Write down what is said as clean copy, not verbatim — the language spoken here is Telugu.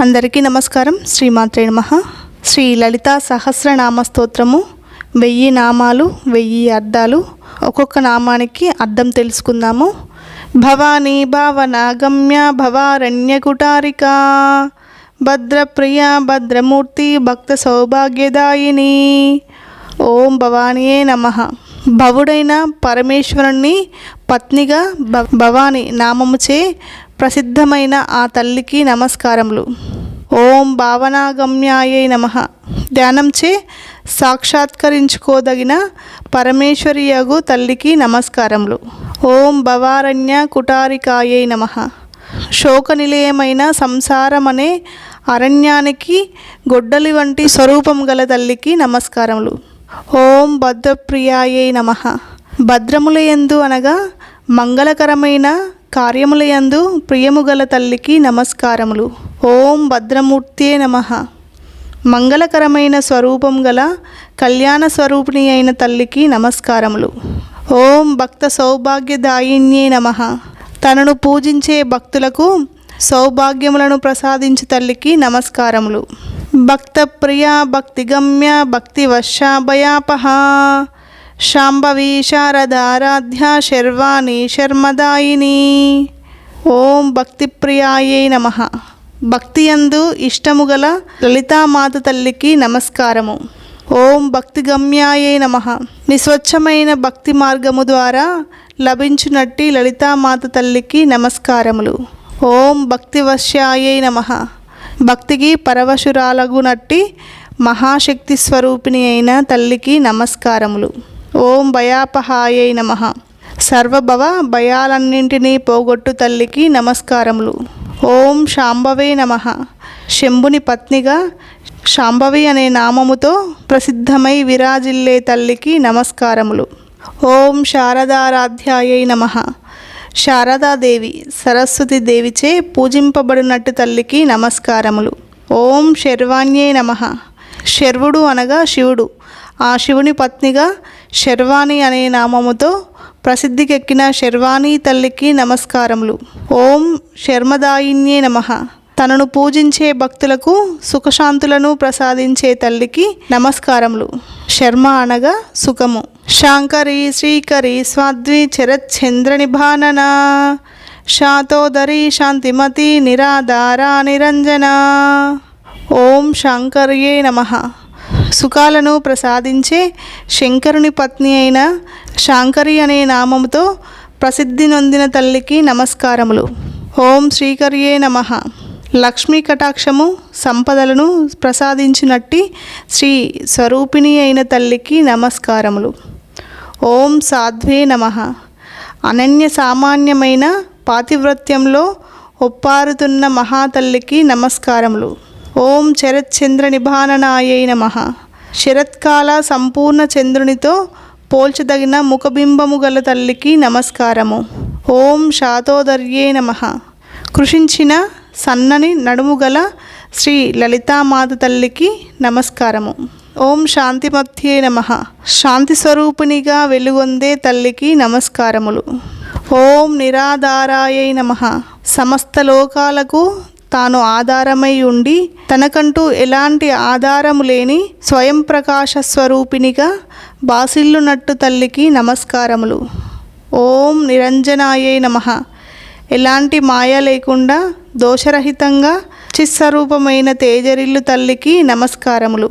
అందరికీ నమస్కారం. శ్రీమాత్రే నమః. శ్రీ లలితా సహస్రనామ స్తోత్రము 1000 నామాలు 1000 అర్థాలు. ఒక్కొక్క నామానికి అర్థం తెలుసుకుందాము. భవానీ భావనాగమ్య భవారణ్యకుటారిక భద్రప్రియ భద్రమూర్తి భక్త సౌభాగ్యదాయిని. ఓం భవానీయే నమః. భవుడైన పరమేశ్వరుణ్ణి పత్నిగా భవాని నామముచే ప్రసిద్ధమైన ఆ తల్లికి నమస్కారములు. ఓం భావనాగమ్యాయే నమః. ధ్యానంచే సాక్షాత్కరించుకోదగిన పరమేశ్వరియగు తల్లికి నమస్కారములు. ఓం భవారణ్య కుటారికాయే నమః. శోక నిలయమైన సంసారమనే అరణ్యానికి గొడ్డలి వంటి స్వరూపం గల తల్లికి నమస్కారములు. ఓం భద్రప్రియాయే నమః. భద్రములయందు అనగా మంగళకరమైన కార్యములయందు ప్రియము గల తల్లికి నమస్కారములు. ఓం భద్రమూర్తే నమః. మంగళకరమైన స్వరూపం గల కళ్యాణ స్వరూపిణి అయిన తల్లికి నమస్కారములు. ఓం భక్త సౌభాగ్యదాయిన్యే నమః. తనను పూజించే భక్తులకు సౌభాగ్యములను ప్రసాదించు తల్లికి నమస్కారములు. భక్త ప్రియ భక్తిగమ్య భక్తివశాభయాపహ శాంభవి శారదారాధ్య శర్వాణి శర్మదాయిని. ఓం భక్తిప్రియాయే నమః. భక్తియందు ఇష్టము గల లలితామాత తల్లికి నమస్కారము. ఓం భక్తిగమ్యాయే నమః. నిస్వచ్ఛమైన భక్తి మార్గము ద్వారా లభించునట్టి లలితామాత తల్లికి నమస్కారములు. ఓం భక్తివశ్యాయే నమః. భక్తికి పరవశురాలగునట్టి మహాశక్తి స్వరూపిణి అయిన తల్లికి నమస్కారములు. ఓం భయాపహాయే నమః. సర్వభవ భయాలన్నింటినీ పోగొట్టు తల్లికి నమస్కారములు. ఓం శాంభవే నమః. శంభుని పత్నిగా శాంభవి అనే నామముతో ప్రసిద్ధమై విరాజిల్లే తల్లికి నమస్కారములు. ఓం శారదారాధ్యాయే నమః. శారదాదేవి సరస్వతి దేవిచే పూజింపబడినట్టు తల్లికి నమస్కారములు. ఓం శర్వాణ్యే నమః. శర్వుడు అనగా శివుడు. ఆ శివుని పత్నిగా శర్వాణి అనే నామముతో ప్రసిద్ధికెక్కిన శర్వాణి తల్లికి నమస్కారములు. ఓం శర్మదాయిన్యే నమః. తనను పూజించే భక్తులకు సుఖశాంతులను ప్రసాదించే తల్లికి నమస్కారములు. శర్మ అనగా సుఖము. శాంకరి శ్రీకరి స్వాద్వి చరచంద్ర నిభానన శాతోదరి శాంతిమతి నిరాధార నిరంజన. ఓం శాంకర్యే నమః. సుఖాలను ప్రసాదించే శంకరుని పత్ని అయిన శాంకరి అనే నామముతో ప్రసిద్ధి నొందిన తల్లికి నమస్కారములు. ఓం శ్రీకర్యే నమః. లక్ష్మీ కటాక్షము సంపదలను ప్రసాదించినట్టి శ్రీ స్వరూపిణి అయిన తల్లికి నమస్కారములు. ఓం సాధ్వే నమః. అనన్య సామాన్యమైన పాతివ్రత్యంలో ఒప్పారుతున్న మహాతల్లికి నమస్కారములు. ఓం శరత్చంద్ర నిభాననాయే నమః. శరత్కాల సంపూర్ణ చంద్రునితో పోల్చదగిన ముఖబింబము గల తల్లికి నమస్కారము. ఓం శాతోదర్యే నమః. కృషించిన సన్నని నడుము గల శ్రీ లలితామాత తల్లికి నమస్కారము. ఓం శాంతిమత్యే నమః. శాంతి స్వరూపిణిగా వెలుగొందే తల్లికి నమస్కారములు. ఓం నిరాధారాయే నమః. సమస్త లోకాలకు తాను ఆధారమై ఉండి తనకంటూ ఎలాంటి ఆధారము లేని స్వయం ప్రకాశ స్వరూపిణిగా బాసిల్లునట్టు తల్లికి నమస్కారములు. ఓం నిరంజనాయే నమః. ఎలాంటి మాయ లేకుండా దోషరహితంగా చిస్వరూపమైన తేజరిల్లు తల్లికి నమస్కారములు.